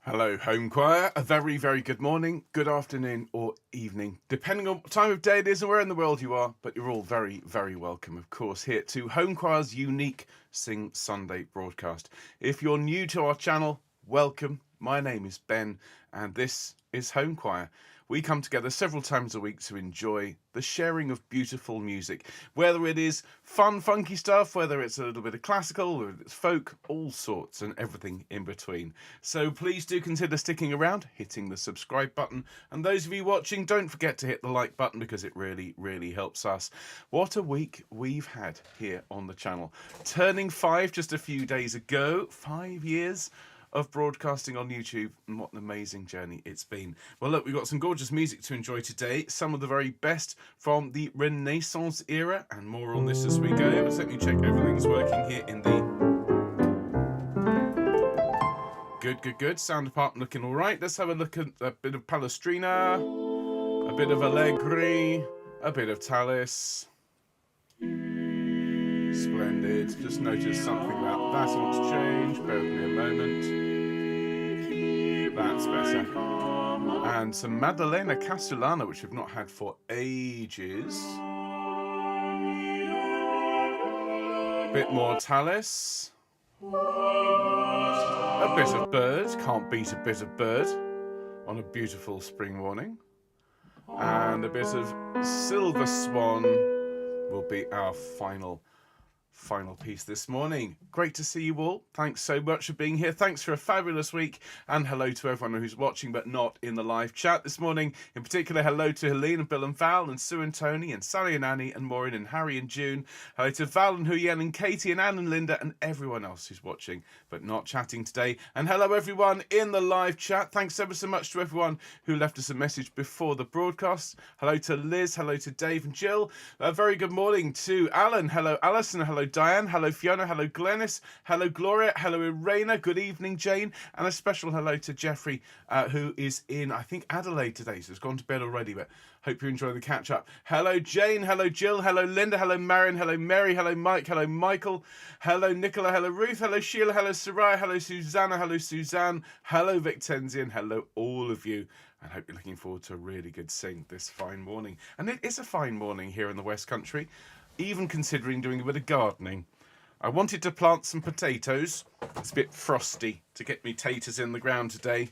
Hello, Homechoir. A very, very good morning, good afternoon, or evening, depending on what time of day it is and where in the world you are. But you're all very, very welcome, of course, here to Homechoir's unique Sing Sunday broadcast. If you're new to our channel, welcome. My name is Ben, and this is Homechoir. We come together several times a week to enjoy the sharing of beautiful music, whether it is fun, funky stuff, whether it's a little bit of classical, whether it's folk, all sorts and everything in between. So please do consider sticking around, hitting the subscribe button, and those of you watching, don't forget to hit the like button because it really, really helps us. What a week we've had here on the channel. Turning 5 just a few days ago, 5 years of broadcasting on YouTube, and what an amazing journey it's been. Well, look, we've got some gorgeous music to enjoy today, some of the very best from the Renaissance era, and more on this as we go. Let's let me check everything's working here in the good sound department, looking all right. Let's have a look at a bit of Palestrina, a bit of Allegri, a bit of Tallis. Splendid. Just noticed something about that wants to change. Bear with me a moment. That's better. And some Maddalena Casulana, which we've not had for ages. Bit more Tallis. A bit of Byrd. Can't beat a bit of Byrd on a beautiful spring morning. And a bit of Silver Swan will be our final piece this morning. Great to see you all. Thanks so much for being here. Thanks for a fabulous week, and hello to everyone who's watching but not in the live chat this morning. In particular, hello to Helene and Bill and Val and Sue and Tony and Sally and Annie and Maureen and Harry and June. Hello to Val and Huyen and Katie and Anne and Linda and everyone else who's watching but not chatting today. And hello everyone in the live chat. Thanks ever so much to everyone who left us a message before the broadcast. Hello to Liz, hello to Dave and Jill. A very good morning to Alan. Hello Alison, hello Diane, hello Fiona, hello Glennis, hello Gloria, hello Irena, good evening Jane, and a special hello to Jeffrey, who is in, I think, Adelaide today, so he's gone to bed already, but hope you enjoy the catch up. Hello Jane, hello Jill, hello Linda, hello Marion, hello Mary, hello Mike, hello Michael, hello Nicola, hello Ruth, hello Sheila, hello Soraya, hello Susanna, hello Suzanne, hello Victensian, hello all of you. I hope you're looking forward to a really good sing this fine morning. And it is a fine morning here in the West Country, even considering doing a bit of gardening. I wanted to plant some potatoes. It's a bit frosty to get me taters in the ground today.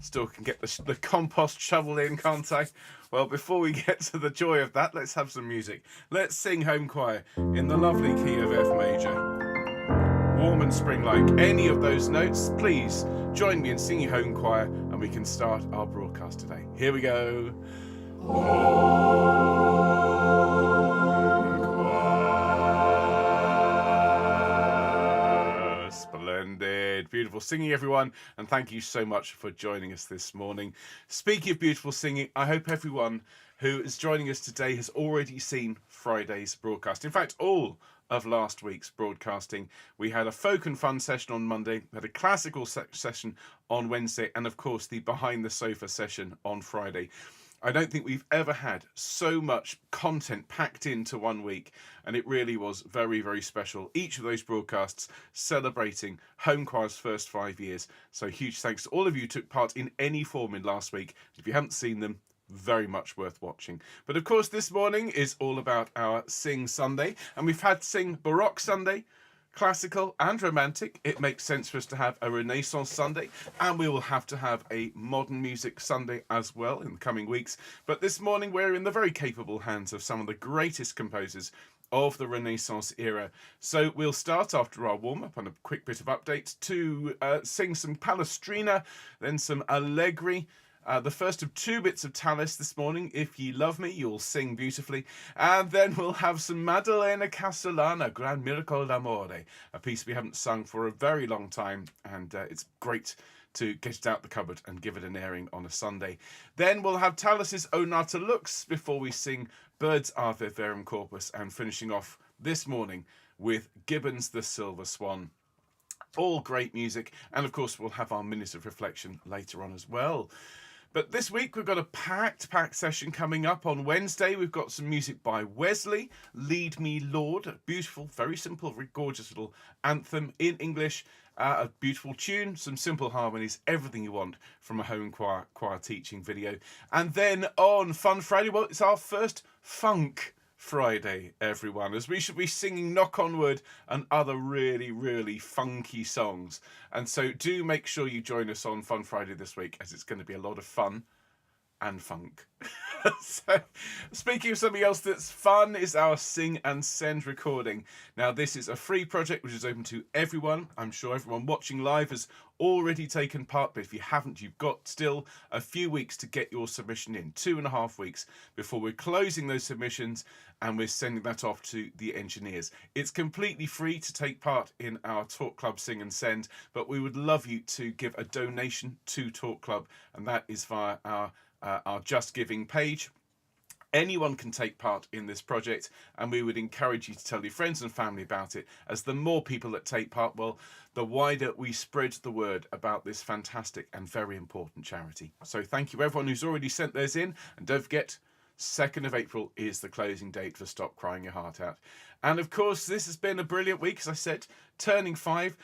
Still can get the compost shovel in, can't I? Well, before we get to the joy of that, let's have some music. Let's sing Homechoir in the lovely key of F major. Warm and spring-like. Any of those notes, please join me in singing Homechoir, and we can start our broadcast today. Here we go. Splendid. Beautiful singing, everyone, and thank you so much for joining us this morning. Speaking of beautiful singing, I hope everyone who is joining us today has already seen Friday's broadcast. In fact, all of last week's broadcasting. We had a folk and fun session on Monday, we had a classical session on Wednesday, and of course the behind the sofa session on Friday. I don't think we've ever had so much content packed into 1 week, and it really was very, very special. Each of those broadcasts celebrating Homechoir's first 5 years. So huge thanks to all of you who took part in any form in last week. If you haven't seen them, very much worth watching. But of course, this morning is all about our Sing Sunday, and we've had Sing Baroque Sunday, classical and romantic. It makes sense for us to have a Renaissance Sunday, and we will have to have a modern music Sunday as well in the coming weeks. But this morning we're in the very capable hands of some of the greatest composers of the Renaissance era. So we'll start after our warm-up on a quick bit of updates to sing some Palestrina, then some Allegri, the first of 2 bits of Tallis this morning. If Ye Love Me, you'll sing beautifully. And then we'll have some Maddalena Casulana, Gran Miracol d'Amore, a piece we haven't sung for a very long time, and it's great to get it out the cupboard and give it an airing on a Sunday. Then we'll have Tallis's O Nata Lux before we sing Byrd's Ave Verum Corpus, and finishing off this morning with Gibbons' The Silver Swan. All great music, and of course we'll have our minute of reflection later on as well. But this week we've got a packed session coming up. On Wednesday we've got some music by Wesley, Lead Me Lord, a beautiful, very simple, very gorgeous little anthem in English, a beautiful tune, some simple harmonies, everything you want from a home choir teaching video. And then on Fun Friday, well, it's our first Funk Friday, everyone, as we should be singing Knock on Wood and other really, really funky songs. And so do make sure you join us on Fun Friday this week, as it's going to be a lot of fun and funk. So, speaking of something else that's fun, is our Sing and Send recording. Now, this is a free project which is open to everyone. I'm sure everyone watching live has already taken part, but if you haven't, you've got still a few weeks to get your submission in. 2.5 weeks before we're closing those submissions and we're sending that off to the engineers. It's completely free to take part in our Talk Club Sing and Send, but we would love you to give a donation to Talk Club, and that is via our Just Giving page. Anyone can take part in this project, and we would encourage you to tell your friends and family about it, as the more people that take part, well, the wider we spread the word about this fantastic and very important charity. So thank you everyone who's already sent theirs in, and don't forget, 2nd of April is the closing date for Stop Crying Your Heart Out. And of course, this has been a brilliant week, as I said, turning 5.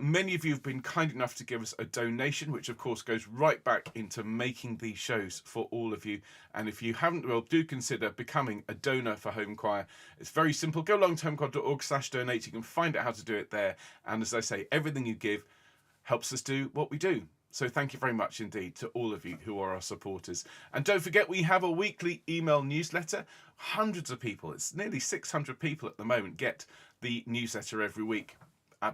Many of you have been kind enough to give us a donation, which of course goes right back into making these shows for all of you. And if you haven't, well, do consider becoming a donor for Home Choir. It's very simple. Go along to homechoir.org/donate. You can find out how to do it there. And as I say, everything you give helps us do what we do. So thank you very much indeed to all of you who are our supporters. And don't forget, we have a weekly email newsletter. Hundreds of people, it's nearly 600 people at the moment, get the newsletter every week.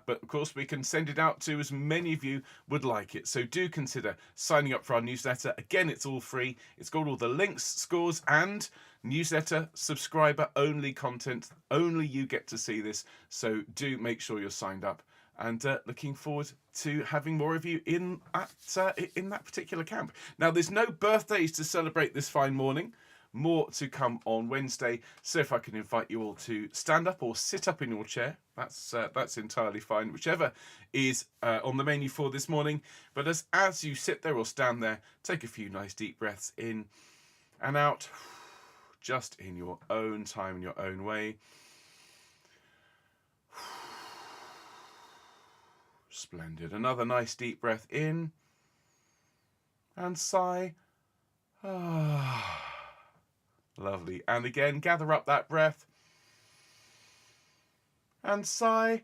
But of course, we can send it out to as many of you would like it. So do consider signing up for our newsletter. Again, it's all free. It's got all the links, scores, and newsletter subscriber only content. Only you get to see this. So do make sure you're signed up. And looking forward to having more of you in that particular camp. Now, there's no birthdays to celebrate this fine morning. More to come on Wednesday. So if I can invite you all to stand up or sit up in your chair, that's entirely fine, whichever is on the menu for this morning. But as you sit there or stand there, take a few nice deep breaths in and out, just in your own time, in your own way. Splendid. Another nice deep breath in and sigh. Lovely. And again, gather up that breath and sigh.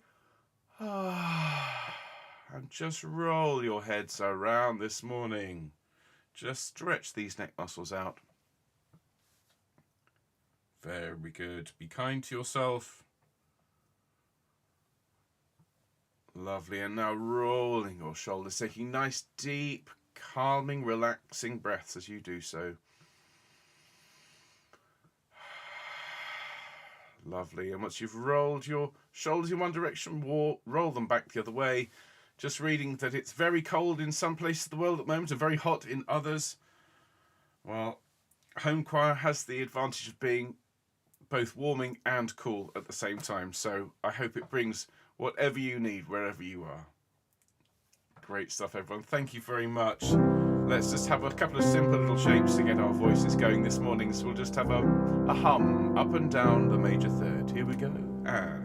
And just roll your heads around this morning. Just stretch these neck muscles out. Very good. Be kind to yourself. Lovely. And now rolling your shoulders, taking nice, deep, calming, relaxing breaths as you do so. Lovely. And once you've rolled your shoulders in one direction, roll them back the other way. Just reading that it's very cold in some places of the world at the moment and very hot in others. Well, Home Choir has the advantage of being both warming and cool at the same time. So I hope it brings whatever you need wherever you are. Great stuff, everyone. Thank you very much. Let's just have a couple of simple little shapes to get our voices going this morning. So we'll just have a hum up and down the major third. Here we go. And...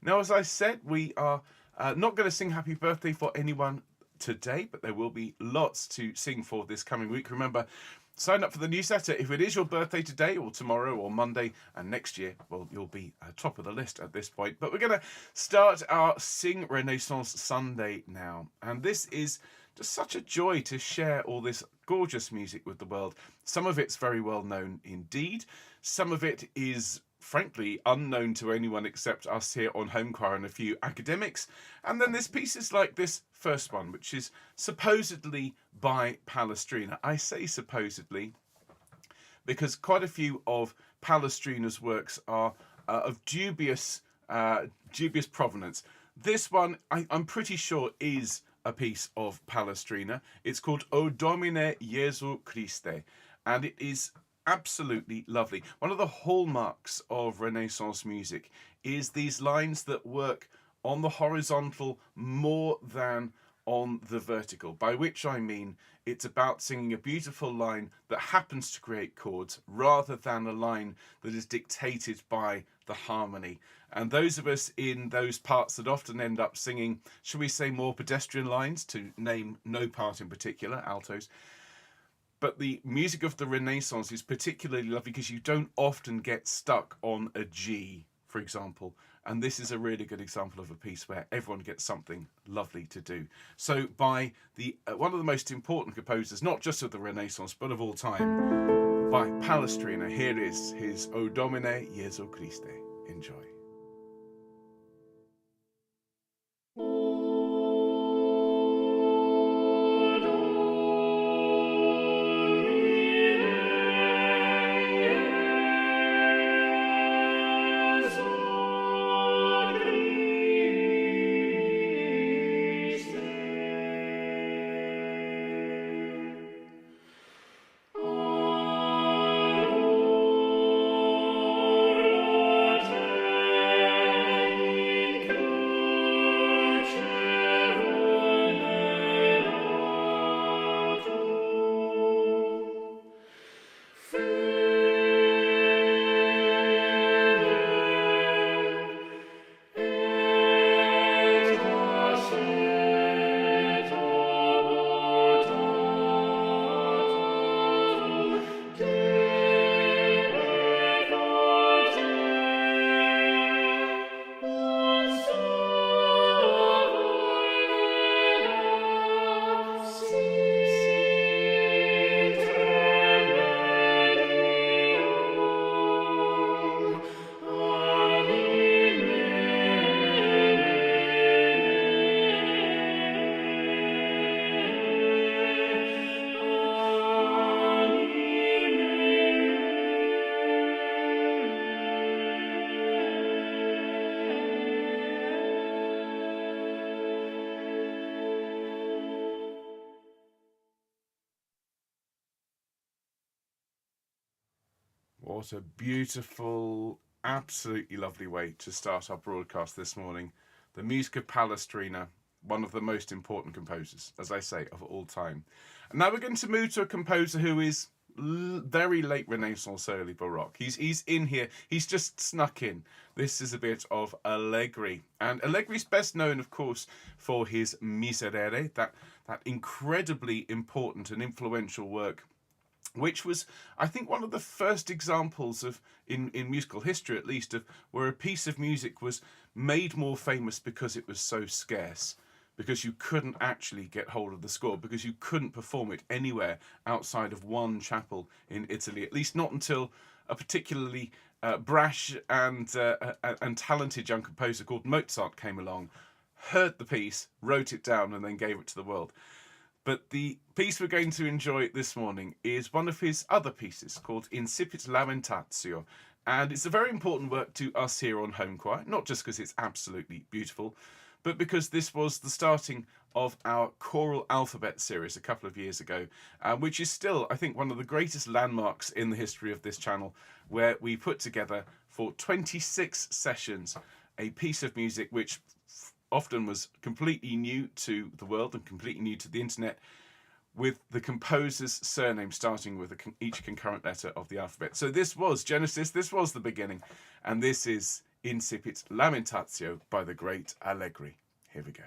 Now, as I said, we are not going to sing happy birthday for anyone today, but there will be lots to sing for this coming week. Remember, sign up for the newsletter. If it is your birthday today or tomorrow or Monday and next year, well, you'll be top of the list at this point. But we're going to start our Sing Renaissance Sunday now. And this is just such a joy to share all this gorgeous music with the world. Some of it's very well known indeed. Some of it is frankly unknown to anyone except us here on Homechoir and a few academics. And then there's pieces like this first one, which is supposedly by Palestrina. I say supposedly because quite a few of Palestrina's works are of dubious provenance. This one, I'm pretty sure, is a piece of Palestrina. It's called O Domine, Jesu, Christe, and it is absolutely lovely. One of the hallmarks of Renaissance music is these lines that work on the horizontal more than on the vertical, by which I mean it's about singing a beautiful line that happens to create chords rather than a line that is dictated by the harmony. And those of us in those parts that often end up singing, shall we say, more pedestrian lines, to name no part in particular, altos. But the music of the Renaissance is particularly lovely because you don't often get stuck on a G, for example. And this is a really good example of a piece where everyone gets something lovely to do. So by the one of the most important composers, not just of the Renaissance, but of all time, by Palestrina, here is his O Domine, Jesu Christe. Enjoy. What a beautiful, absolutely lovely way to start our broadcast this morning. The music of Palestrina, one of the most important composers, as I say, of all time. And now we're going to move to a composer who is very late Renaissance, early Baroque. He's in here. He's just snuck in. This is a bit of Allegri. And Allegri's best known, of course, for his Miserere, that incredibly important and influential work, which was, I think, one of the first examples of, in musical history at least, of where a piece of music was made more famous because it was so scarce, because you couldn't actually get hold of the score, because you couldn't perform it anywhere outside of one chapel in Italy, at least not until a particularly brash and talented young composer called Mozart came along, heard the piece, wrote it down, and then gave it to the world. But the piece we're going to enjoy this morning is one of his other pieces called Incipit Lamentatio. And it's a very important work to us here on Homechoir, not just because it's absolutely beautiful, but because this was the starting of our choral alphabet series a couple of years ago, which is still, I think, one of the greatest landmarks in the history of this channel, where we put together for 26 sessions a piece of music which often was completely new to the world and completely new to the internet, with the composer's surname starting with each concurrent letter of the alphabet. So this was Genesis, this was the beginning, and this is Incipit Lamentatio by the great Allegri. Here we go.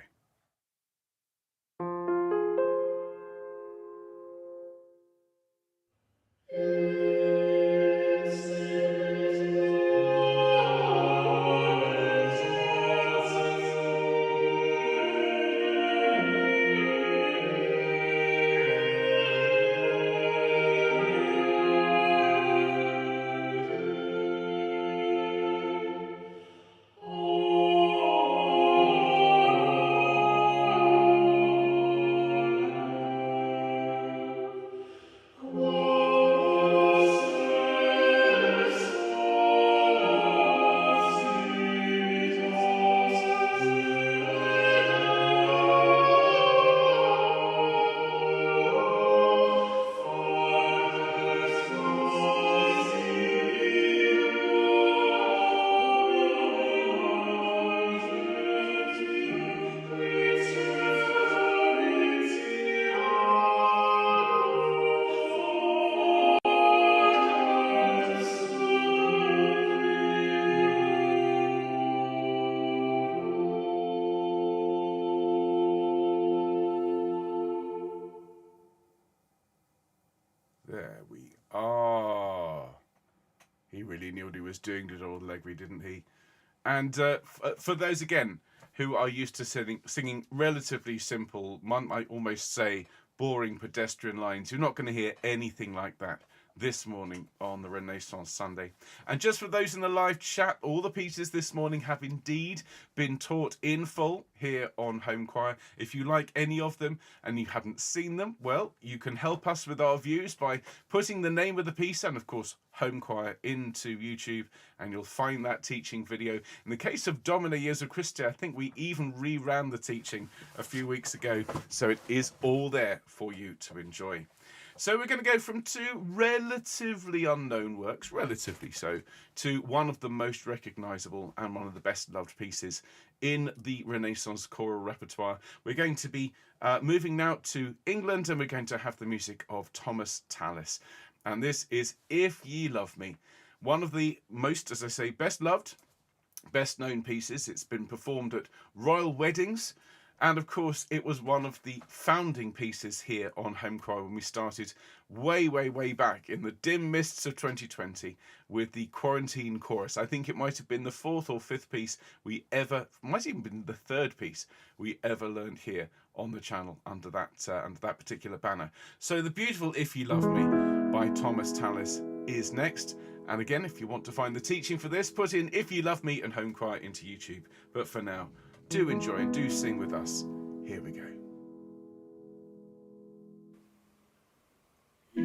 was doing it all, Allegri, didn't he? And for those, again, who are used to singing relatively simple, one might almost say boring pedestrian lines, you're not going to hear anything like that this morning on the Renaissance Sunday. And just for those in the live chat, all the pieces this morning have indeed been taught in full here on Homechoir. If you like any of them and you haven't seen them, well, you can help us with our views by putting the name of the piece and, of course, Homechoir into YouTube, and you'll find that teaching video. In the case of Domine, Jesu, Christe, I think we even reran the teaching a few weeks ago, so it is all there for you to enjoy. So we're going to go from two relatively unknown works, relatively so, to one of the most recognisable and one of the best loved pieces in the Renaissance choral repertoire. We're going to be moving now to England, and we're going to have the music of Thomas Tallis. And this is If Ye Love Me, one of the most, as I say, best loved, best known pieces. It's been performed at royal weddings. And of course, it was one of the founding pieces here on Homechoir when we started way, way, way back in the dim mists of 2020 with the Quarantine Chorus. I think it might have been the fourth or fifth piece we ever, might even been the third piece we ever learned here on the channel under that particular banner. So the beautiful If You Love Me by Thomas Tallis is next. And again, if you want to find the teaching for this, put in If You Love Me and Homechoir into YouTube. But for now, do enjoy and do sing with us. Here we go. If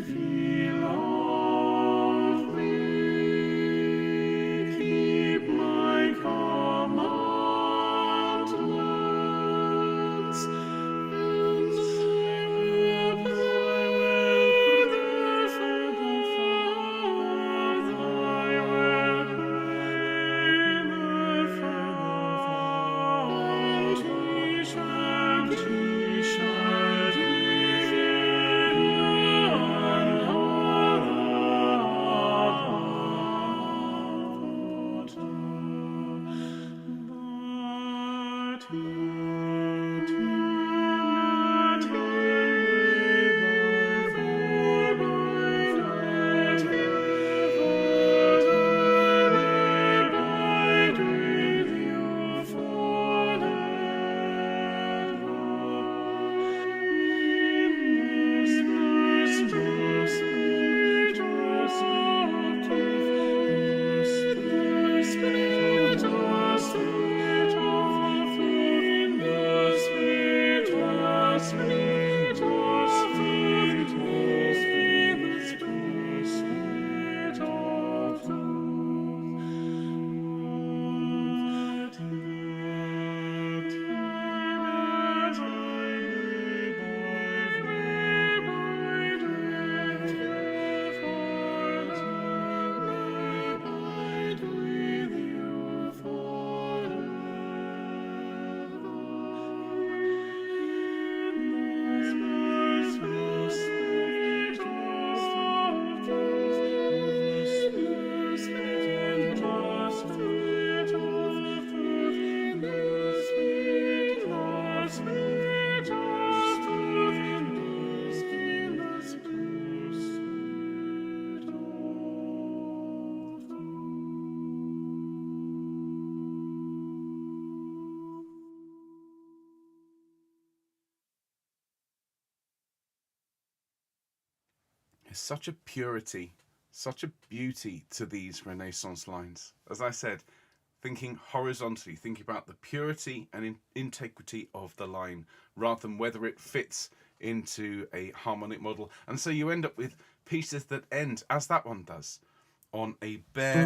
ye love me, keep my commandments, and I will pray There's such a purity, such a beauty to these Renaissance lines. As I said, thinking horizontally, thinking about the purity and integrity of the line rather than whether it fits into a harmonic model. And so you end up with pieces that end, as that one does, on a bare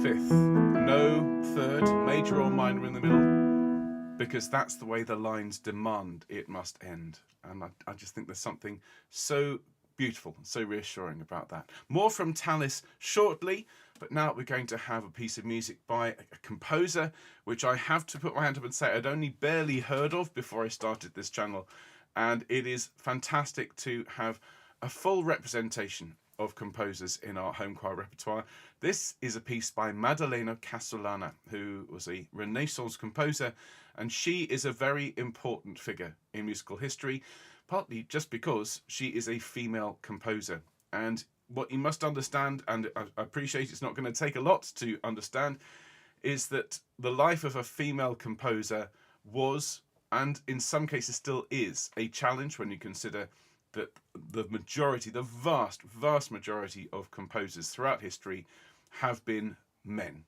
fifth. No third, major or minor in the middle, because that's the way the lines demand it must end. And I just think there's something so beautiful, so reassuring about that. More from Tallis shortly, but now we're going to have a piece of music by a composer, which I have to put my hand up and say I'd only barely heard of before I started this channel. And it is fantastic to have a full representation of composers in our Homechoir repertoire. This is a piece by Maddalena Casulana, who was a Renaissance composer, and she is a very important figure in musical history, partly just because she is a female composer. And what you must understand, and I appreciate it's not going to take a lot to understand, is that the life of a female composer was, and in some cases still is, a challenge when you consider that the majority, the vast majority of composers throughout history have been men,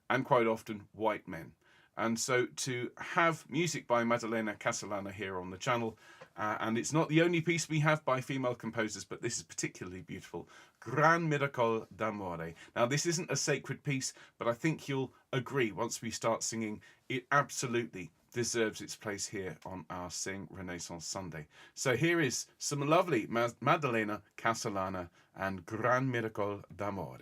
and quite often white men. And so to have music by Maddalena Casulana here on the channel, and it's not the only piece we have by female composers, but this is particularly beautiful, Gran Miracol d'Amore. Now, this isn't a sacred piece, but I think you'll agree once we start singing, it absolutely deserves its place here on our Sing Renaissance Sunday. So here is some lovely Maddalena Casulana and Gran Miracol d'Amore.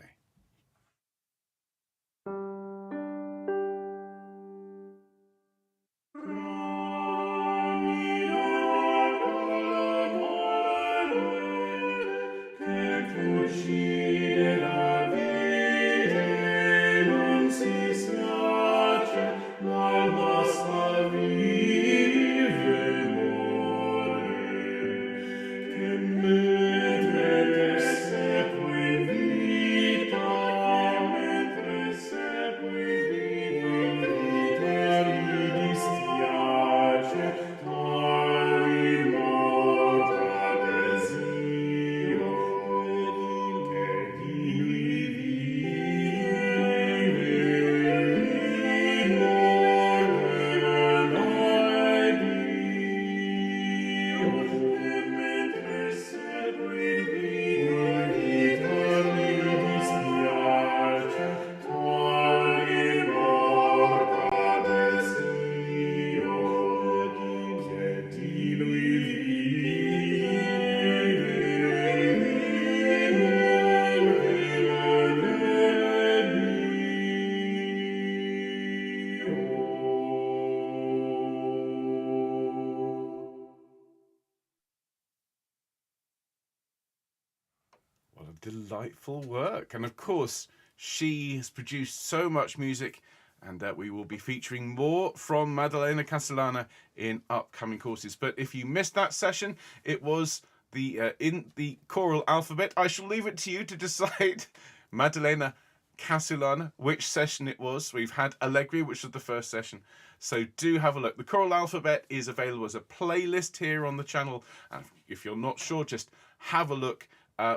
Delightful work. And of course, she has produced so much music, and we will be featuring more from Maddalena Casulana in upcoming courses. But if you missed that session, it was the in the choral alphabet. I shall leave it to you to decide, Maddalena Casulana, which session it was. We've had Allegri, which was the first session, so do have a look. The choral alphabet is available as a playlist here on the channel, and if you're not sure, just have a look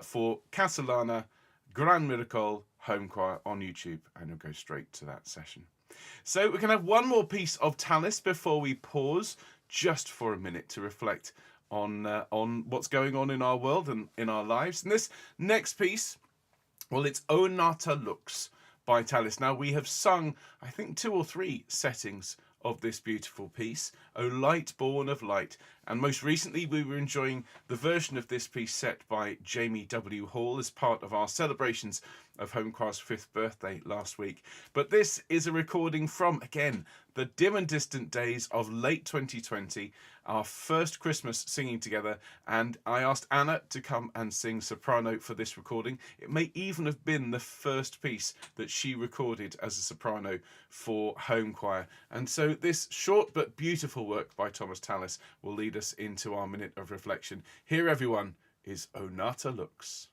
for Casulana, Gran Miracol, Homechoir on YouTube, and you'll go straight to that session. So we can have one more piece of Tallis before we pause just for a minute to reflect on what's going on in our world and in our lives. And this next piece, well, it's O Nata Lux by Tallis. Now, we have sung, I think, 2 or 3 settings of this beautiful piece, O Light Born of Light. And most recently we were enjoying the version of this piece set by Jamie W. Hall as part of our celebrations of Homechoir's 5th birthday last week. But this is a recording from, again, the dim and distant days of late 2020, our first Christmas singing together, and I asked Anna to come and sing soprano for this recording. It may even have been the first piece that she recorded as a soprano for Homechoir. And so this short but beautiful work by Thomas Tallis will lead us into our minute of reflection. Here, everyone, is O Nata Lux.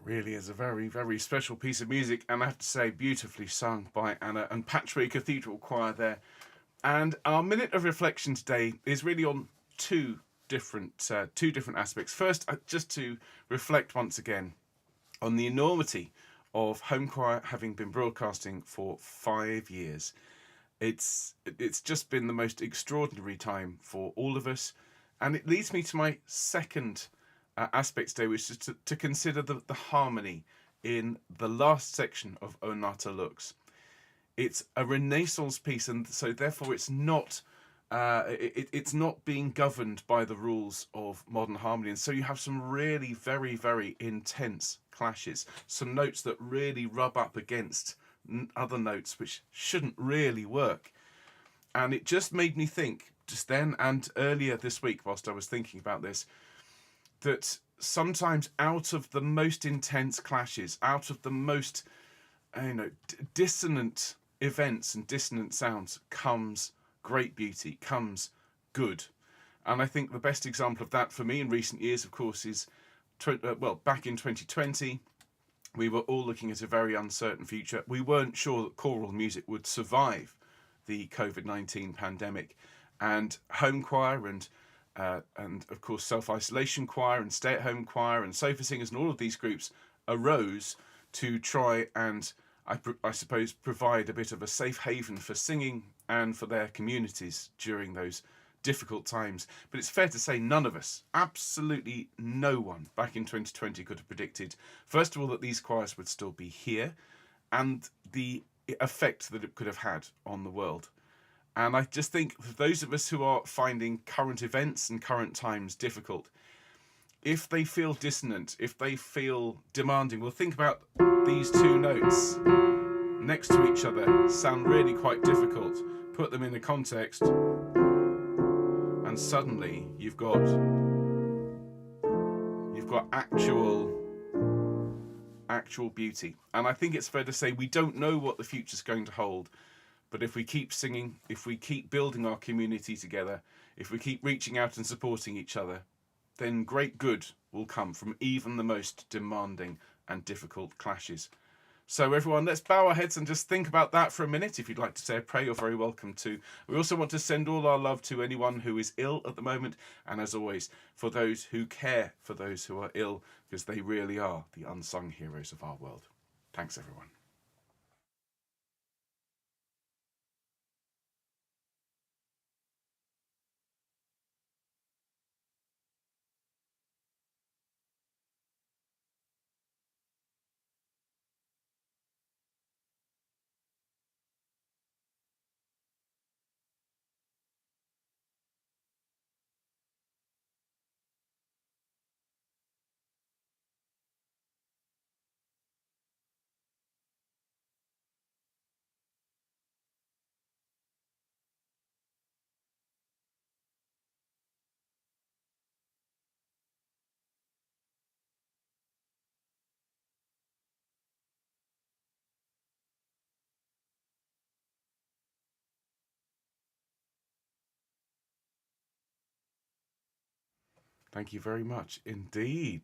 Really is a very, very special piece of music, and I have to say, beautifully sung by Anna and Patchway Cathedral Choir there. And our minute of reflection today is really on two different aspects. First, just to reflect once again on the enormity of Homechoir having been broadcasting for 5 years. It's just been the most extraordinary time for all of us, and it leads me to my second aspect today, which is to consider the harmony in the last section of O Nata Lux. It's a Renaissance piece, and so therefore it's not being governed by the rules of modern harmony, and so you have some really very, very intense clashes, some notes that really rub up against other notes which shouldn't really work. And it just made me think, just then and earlier this week whilst I was thinking about this, that sometimes out of the most intense clashes, out of the most dissonant events and dissonant sounds, comes great beauty, comes good. And I think the best example of that for me in recent years, of course, is back in 2020, we were all looking at a very uncertain future. We weren't sure that choral music would survive the COVID-19 pandemic, and Homechoir and of course self-isolation choir and stay-at-home choir and sofa singers and all of these groups arose to try and I suppose provide a bit of a safe haven for singing and for their communities during those difficult times. But it's fair to say none of us, absolutely no one back in 2020 could have predicted, first of all, that these choirs would still be here and the effect that it could have had on the world. And I just think for those of us who are finding current events and current times difficult, if they feel dissonant, if they feel demanding, well, think about these two notes next to each other, sound really quite difficult. Put them in a context, and suddenly you've got actual beauty. And I think it's fair to say we don't know what the future's going to hold. But if we keep singing, if we keep building our community together, if we keep reaching out and supporting each other, then great good will come from even the most demanding and difficult clashes. So everyone, let's bow our heads and just think about that for a minute. If you'd like to say a prayer, you're very welcome to. We also want to send all our love to anyone who is ill at the moment, and as always, for those who care for those who are ill, because they really are the unsung heroes of our world. Thanks, everyone. Thank you very much indeed.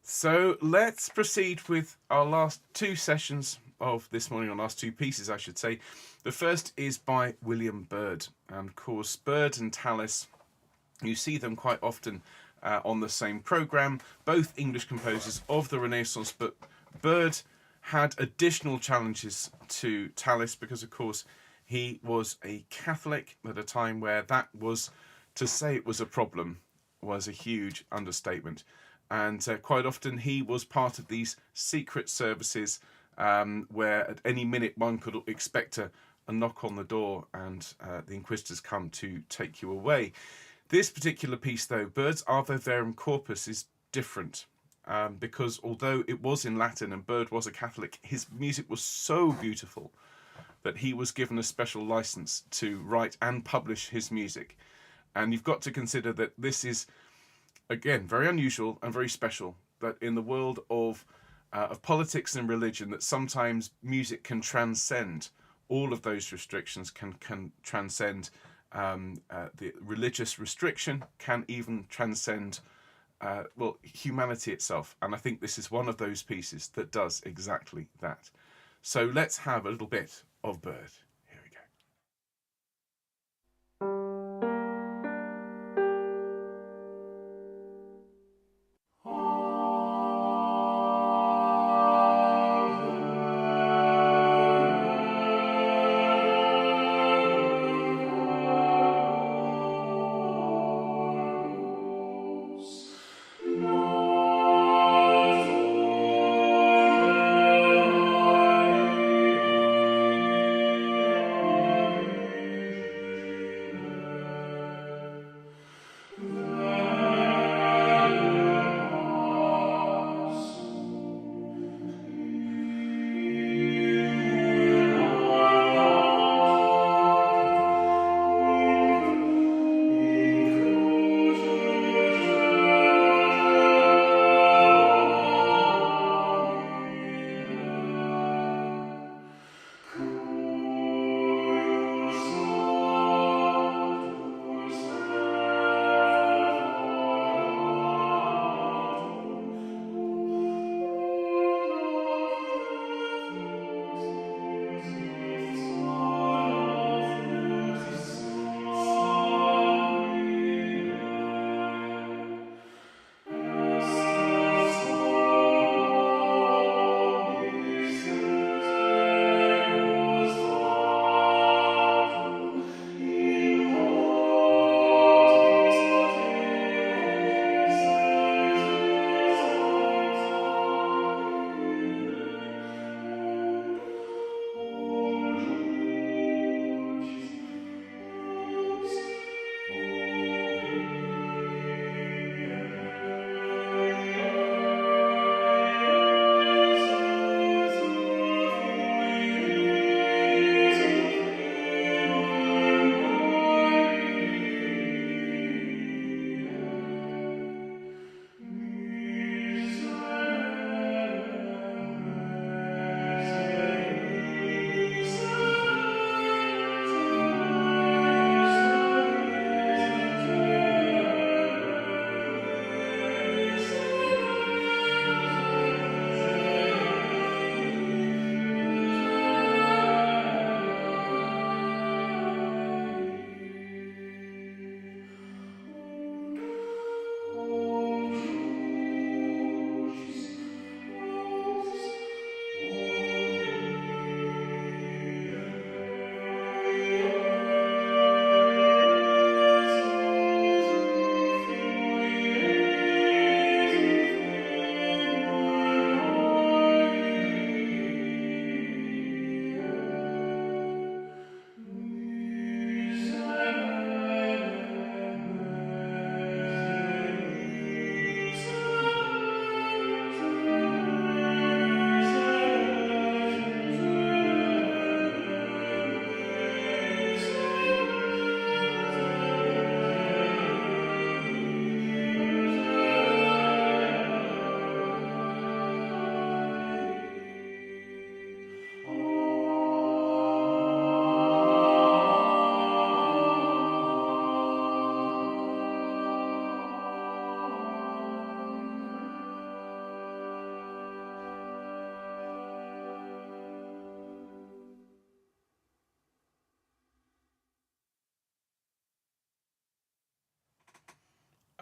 So let's proceed with our last two sessions of this morning, our last two pieces, I should say. The first is by William Byrd. And of course, Byrd and Tallis, you see them quite often on the same programme, both English composers of the Renaissance, but Byrd had additional challenges to Tallis because, of course, he was a Catholic at a time where that was, to say it was a problem, was a huge understatement. And quite often he was part of these secret services where at any minute one could expect a knock on the door and the inquisitors come to take you away. This particular piece, though, Byrd's Ave Verum Corpus, is different because although it was in Latin and Byrd was a Catholic, his music was so beautiful that he was given a special license to write and publish his music. And you've got to consider that this is, again, very unusual and very special, that in the world of politics and religion, that sometimes music can transcend all of those restrictions, can transcend the religious restriction, can even transcend humanity itself. And I think this is one of those pieces that does exactly that. So let's have a little bit of Byrd. Here we go.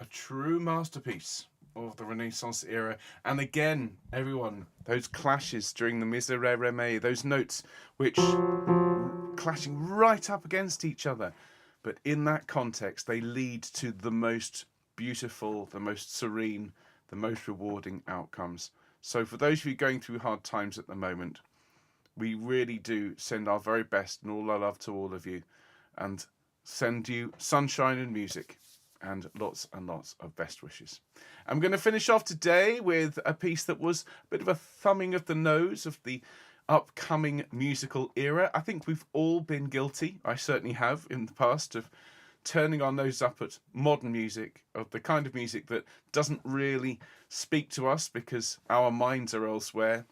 A true masterpiece of the Renaissance era. And again, everyone, those clashes during the Miserere, those notes which clashing right up against each other. But in that context, they lead to the most beautiful, the most serene, the most rewarding outcomes. So for those of you going through hard times at the moment, we really do send our very best and all our love to all of you, and send you sunshine and music and lots of best wishes. I'm going to finish off today with a piece that was a bit of a thumbing of the nose of the upcoming musical era. I think we've all been guilty, I certainly have in the past, of turning our nose up at modern music, of the kind of music that doesn't really speak to us because our minds are elsewhere.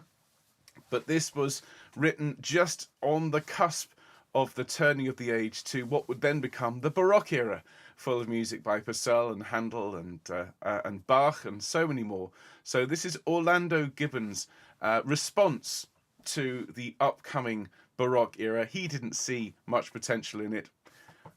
But this was written just on the cusp of the turning of the age to what would then become the Baroque era, full of music by Purcell and Handel and Bach and so many more. So this is Orlando Gibbons' response to the upcoming Baroque era. He didn't see much potential in it.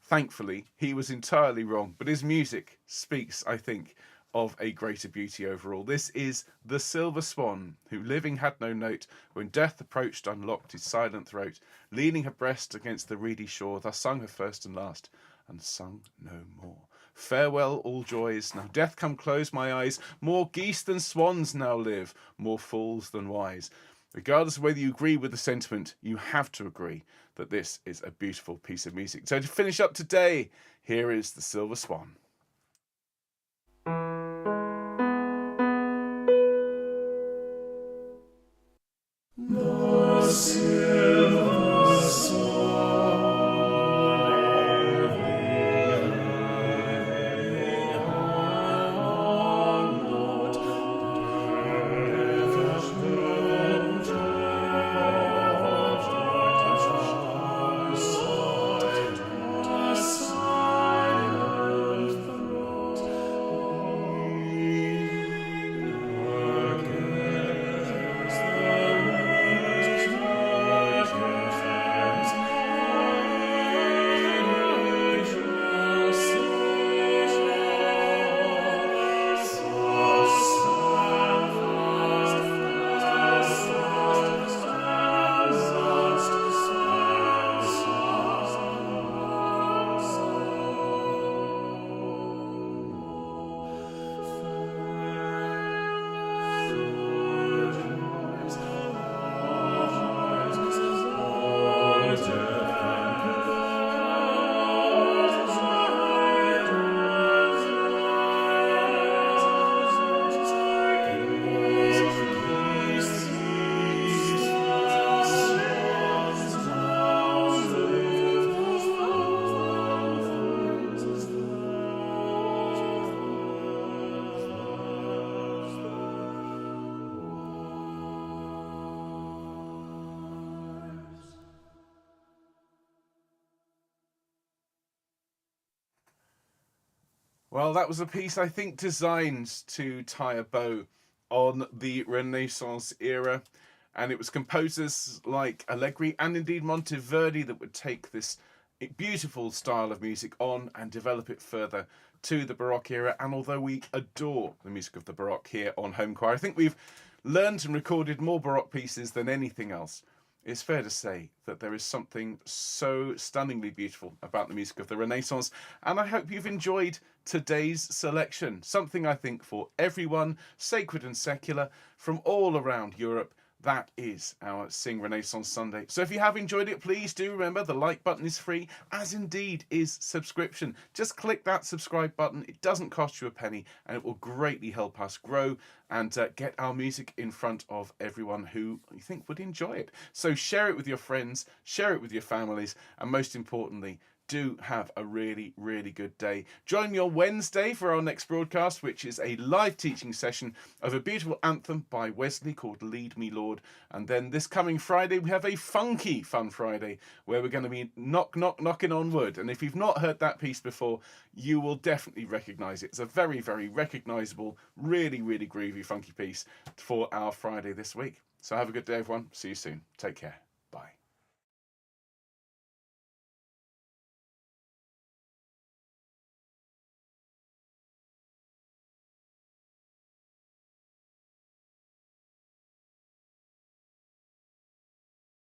Thankfully, he was entirely wrong, but his music speaks, I think, of a greater beauty overall. This is the Silver Swan, who living had no note, when death approached unlocked his silent throat, leaning her breast against the reedy shore, thus sung her first and last, and sung no more. Farewell all joys, now death come close my eyes, more geese than swans now live, more fools than wise. Regardless of whether you agree with the sentiment, you have to agree that this is a beautiful piece of music. So to finish up today, here is the Silver Swan. The silver swan, Well, that was a piece, I think, designed to tie a bow on the Renaissance era. And it was composers like Allegri and indeed Monteverdi that would take this beautiful style of music on and develop it further to the Baroque era. And although we adore the music of the Baroque here on Homechoir, I think we've learned and recorded more Baroque pieces than anything else. It's fair to say that there is something so stunningly beautiful about the music of the Renaissance, and I hope you've enjoyed today's selection. Something, I think, for everyone, sacred and secular, from all around Europe. That is our Sing Renaissance Sunday. So if you have enjoyed it, please do remember the like button is free, as indeed is subscription. Just click that subscribe button. It doesn't cost you a penny, and it will greatly help us grow and get our music in front of everyone who you think would enjoy it. So share it with your friends, share it with your families, and most importantly, do have a really, really good day. Join me on Wednesday for our next broadcast, which is a live teaching session of a beautiful anthem by Wesley called Lead Me Lord. And then this coming Friday, we have a funky Fun Friday where we're going to be knocking on wood. And if you've not heard that piece before, you will definitely recognise it. It's a very, very recognisable, really, really groovy, funky piece for our Friday this week. So have a good day, everyone. See you soon. Take care.